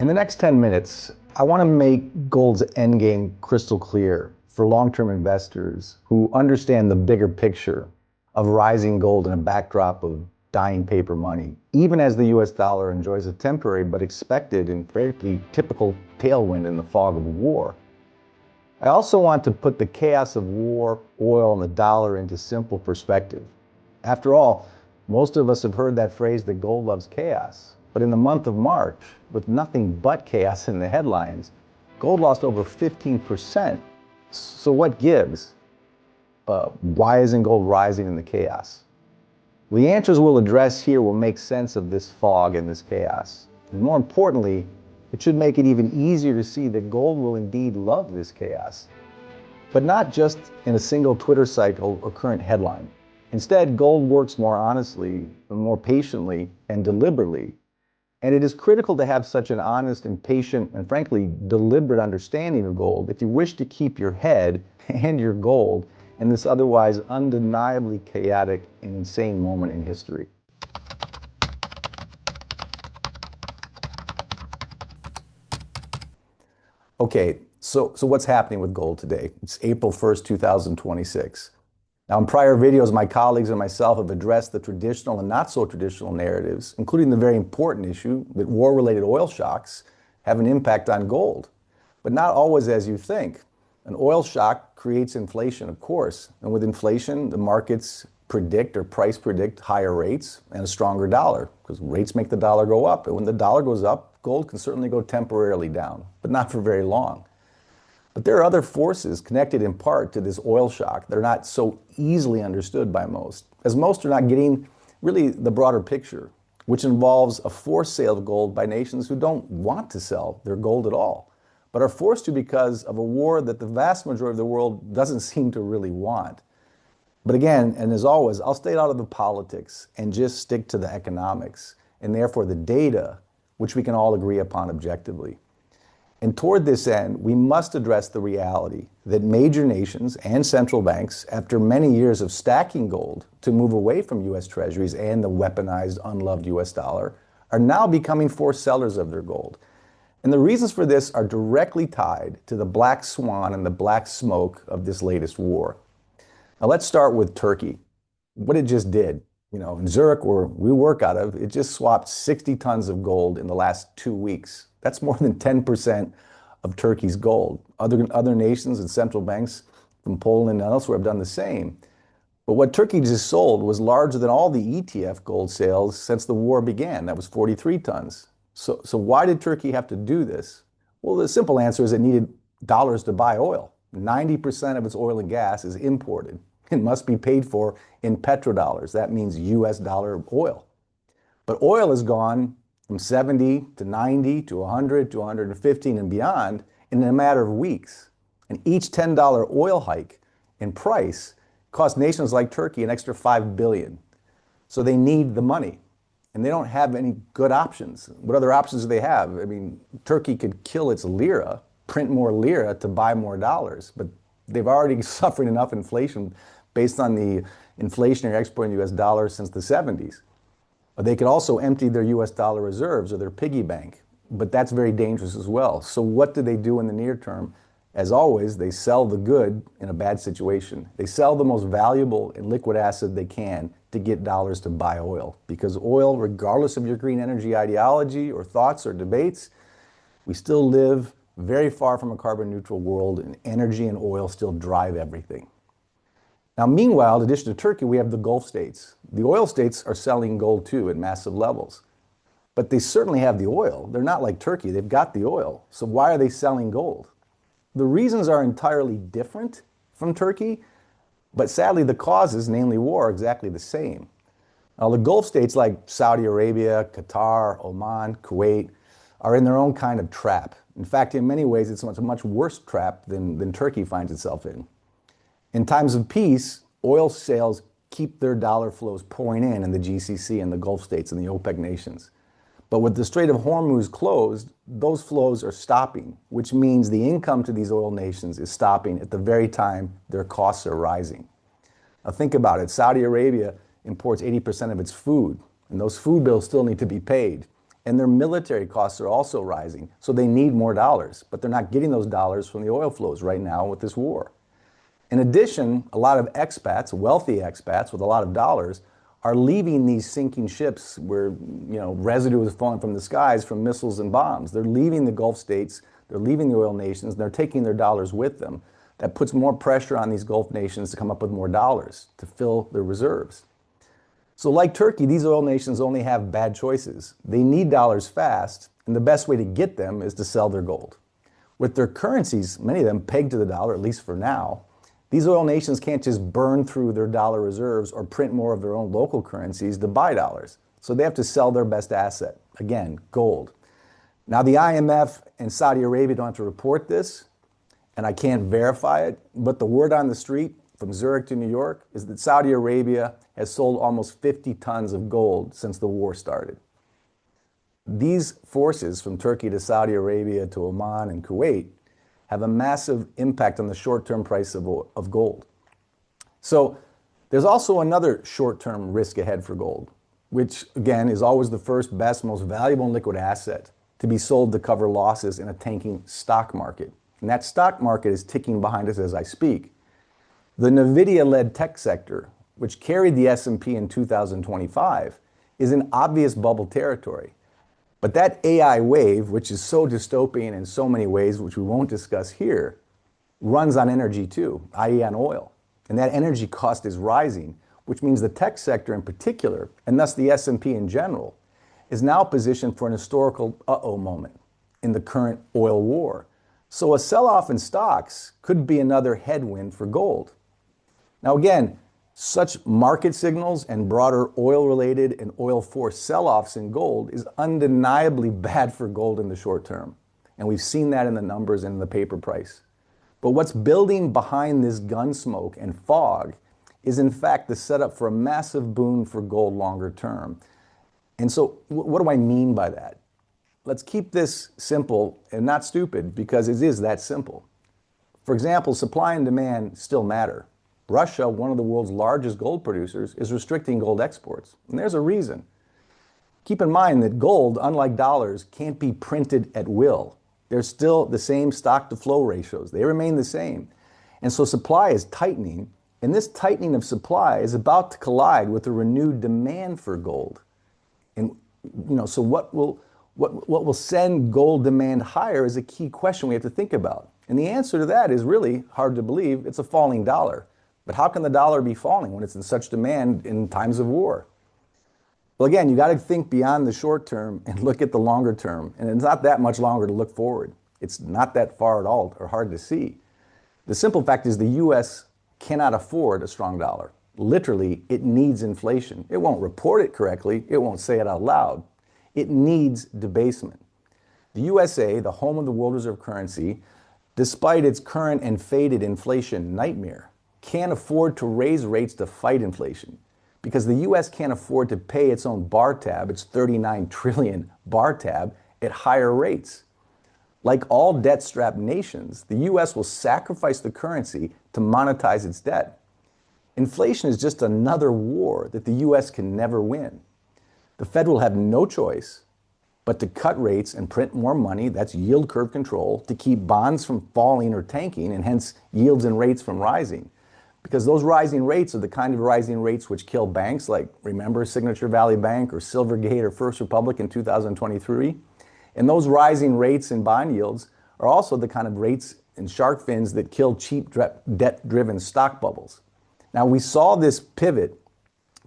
In the next 10 minutes, I want to make gold's endgame crystal clear for long-term investors who understand the bigger picture of rising gold in a backdrop of dying paper money, even as the US dollar enjoys a temporary but expected and fairly typical tailwind in the fog of war. I also want to put the chaos of war, oil, and the dollar into simple perspective. After all, most of us have heard that phrase that gold loves chaos. But in the month of March, with nothing but chaos in the headlines, gold lost over 15%. So what gives? Why isn't gold rising in the chaos? Well, the answers we'll address here will make sense of this fog and this chaos. And more importantly, it should make it even easier to see that gold will indeed love this chaos. But not just in a single Twitter cycle or current headline. Instead, gold works more honestly, more patiently, and deliberately. And it is critical to have such an honest and patient and frankly deliberate understanding of gold if you wish to keep your head and your gold in this otherwise undeniably chaotic and insane moment in history. Okay, so what's happening with gold today? It's April 1st, 2026. Now, in prior videos, my colleagues and myself have addressed the traditional and not so traditional narratives, including the very important issue that war-related oil shocks have an impact on gold, but not always as you think. An oil shock creates inflation, of course, and with inflation, the markets predict or price predict higher rates and a stronger dollar, because rates make the dollar go up. And when the dollar goes up, gold can certainly go temporarily down, but not for very long. But there are other forces connected in part to this oil shock that are not so easily understood by most, as most are not getting really the broader picture, which involves a forced sale of gold by nations who don't want to sell their gold at all, but are forced to because of a war that the vast majority of the world doesn't seem to really want. But again, and as always, I'll stay out of the politics and just stick to the economics, and therefore the data, which we can all agree upon objectively. And toward this end, we must address the reality that major nations and central banks, after many years of stacking gold to move away from US treasuries and the weaponized, unloved US dollar, are now becoming forced sellers of their gold. And the reasons for this are directly tied to the black swan and the black smoke of this latest war. Now let's start with Turkey. What it just did. In Zurich, where we work out of, it just swapped 60 tons of gold in the last 2 weeks. That's more than 10% of Turkey's gold. Other nations and central banks from Poland and elsewhere have done the same. But what Turkey just sold was larger than all the ETF gold sales since the war began. That was 43 tons. So why did Turkey have to do this? Well, the simple answer is it needed dollars to buy oil. 90% of its oil and gas is imported. It must be paid for in petrodollars. That means US dollar oil. But oil has gone from 70 to 90 to 100 to 115 and beyond in a matter of weeks. And each $10 oil hike in price cost nations like Turkey an extra $5 billion. So they need the money. And they don't have any good options. What other options do they have? I mean, Turkey could kill its lira, print more lira to buy more dollars. But they've already suffered enough inflation based on the inflationary export in US dollars since the 70s. They could also empty their US dollar reserves or their piggy bank, but that's very dangerous as well. So what do they do in the near term? As always, they sell the good in a bad situation. They sell the most valuable and liquid asset they can to get dollars to buy oil. Because oil, regardless of your green energy ideology or thoughts or debates, we still live very far from a carbon neutral world, and energy and oil still drive everything. Now, meanwhile, in addition to Turkey, we have the Gulf states. The oil states are selling gold too at massive levels. But they certainly have the oil. They're not like Turkey. They've got the oil. So why are they selling gold? The reasons are entirely different from Turkey, but sadly the causes, namely war, are exactly the same. Now, the Gulf states like Saudi Arabia, Qatar, Oman, Kuwait are in their own kind of trap. In fact, in many ways, it's a much worse trap than Turkey finds itself in. In times of peace, oil sales keep their dollar flows pouring in the GCC and the Gulf states and the OPEC nations. But with the Strait of Hormuz closed, those flows are stopping, which means the income to these oil nations is stopping at the very time their costs are rising. Now think about it. Saudi Arabia imports 80% of its food, and those food bills still need to be paid. and their military costs are also rising. So they need more dollars, but they're not getting those dollars from the oil flows right now with this war. In addition, a lot of expats, wealthy expats with a lot of dollars, are leaving these sinking ships where residue is falling from the skies from missiles and bombs. They're leaving the Gulf states, they're leaving the oil nations, and they're taking their dollars with them. That puts more pressure on these Gulf nations to come up with more dollars to fill their reserves. So like Turkey, these oil nations only have bad choices. They need dollars fast, and the best way to get them is to sell their gold. With their currencies, many of them pegged to the dollar, at least for now, these oil nations can't just burn through their dollar reserves or print more of their own local currencies to buy dollars. So they have to sell their best asset, again, gold. Now the IMF and Saudi Arabia don't have to report this, and I can't verify it, but the word on the street from Zurich to New York is that Saudi Arabia has sold almost 50 tons of gold since the war started. These forces from Turkey to Saudi Arabia to Oman and Kuwait have a massive impact on the short-term price of gold. So there's also another short-term risk ahead for gold, which again is always the first, best, most valuable and liquid asset to be sold to cover losses in a tanking stock market. And that stock market is ticking behind us as I speak. The NVIDIA-led tech sector, which carried the S&P in 2025, is in obvious bubble territory. But that AI wave, which is so dystopian in so many ways, which we won't discuss here, runs on energy too, i.e. on oil. And that energy cost is rising, which means the tech sector in particular, and thus the S&P in general, is now positioned for an historical uh-oh moment in the current oil war. So a sell-off in stocks could be another headwind for gold. Now again, such market signals and broader oil-related and oil-forced sell-offs in gold is undeniably bad for gold in the short term. And we've seen that in the numbers and in the paper price. But what's building behind this gun smoke and fog is in fact the setup for a massive boon for gold longer term. And so what do I mean by that? Let's keep this simple and not stupid because it is that simple. For example, supply and demand still matter. Russia, one of the world's largest gold producers, is restricting gold exports. And there's a reason. Keep in mind that gold, unlike dollars, can't be printed at will. There's still the same stock-to-flow ratios. They remain the same. And so supply is tightening, and this tightening of supply is about to collide with a renewed demand for gold. And so what will send gold demand higher is a key question we have to think about. And the answer to that is really hard to believe. It's a falling dollar. But how can the dollar be falling when it's in such demand in times of war? Well, again, you got to think beyond the short term and look at the longer term. And it's not that much longer to look forward. It's not that far at all or hard to see. The simple fact is the U.S. cannot afford a strong dollar. Literally, it needs inflation. It won't report it correctly. It won't say it out loud. It needs debasement. The USA, the home of the world reserve currency, despite its current and faded inflation nightmare, can't afford to raise rates to fight inflation because the U.S. can't afford to pay its own bar tab, its 39 trillion bar tab, at higher rates. Like all debt-strapped nations, the U.S. will sacrifice the currency to monetize its debt. Inflation is just another war that the U.S. can never win. The Fed will have no choice but to cut rates and print more money, that's yield curve control, to keep bonds from falling or tanking, and hence yields and rates from rising. Because those rising rates are the kind of rising rates which kill banks like, remember, Signature Valley Bank or Silvergate or First Republic in 2023? And those rising rates and bond yields are also the kind of rates and shark fins that kill cheap debt-driven stock bubbles. Now, we saw this pivot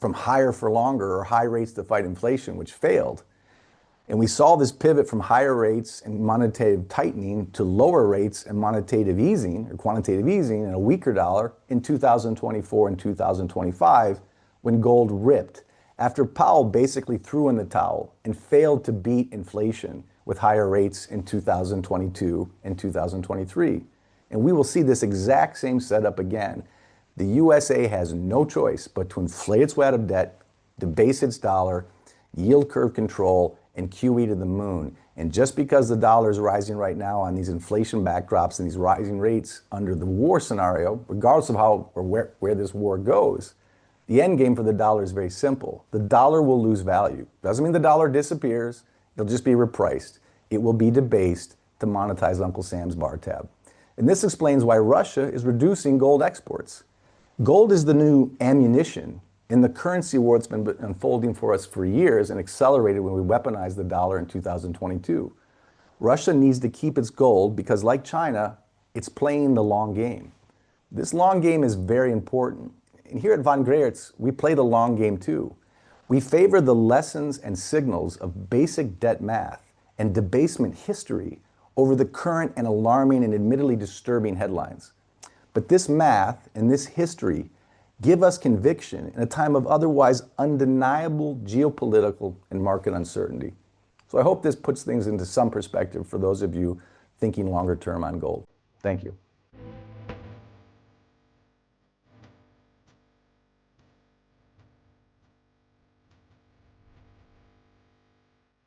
from higher for longer or high rates to fight inflation, which failed. And we saw this pivot from higher rates and monetary tightening to lower rates and quantitative easing and a weaker dollar in 2024 and 2025 when gold ripped after Powell basically threw in the towel and failed to beat inflation with higher rates in 2022 and 2023. And we will see this exact same setup again. The USA has no choice but to inflate its way out of debt, debase its dollar, yield curve control, and QE to the moon. And just because the dollar is rising right now on these inflation backdrops and these rising rates under the war scenario, regardless of how or where this war goes, the end game for the dollar is very simple. The dollar will lose value. Doesn't mean the dollar disappears. It'll just be repriced. It will be debased to monetize Uncle Sam's bar tab. And this explains why Russia is reducing gold exports. Gold is the new ammunition in the currency war that's been unfolding for us for years and accelerated when we weaponized the dollar in 2022. Russia needs to keep its gold because, like China, it's playing the long game. This long game is very important. And here at Von Greyerz, we play the long game too. We favor the lessons and signals of basic debt math and debasement history over the current and alarming and admittedly disturbing headlines. But this math and this history give us conviction in a time of otherwise undeniable geopolitical and market uncertainty. So I hope this puts things into some perspective for those of you thinking longer term on gold. Thank you.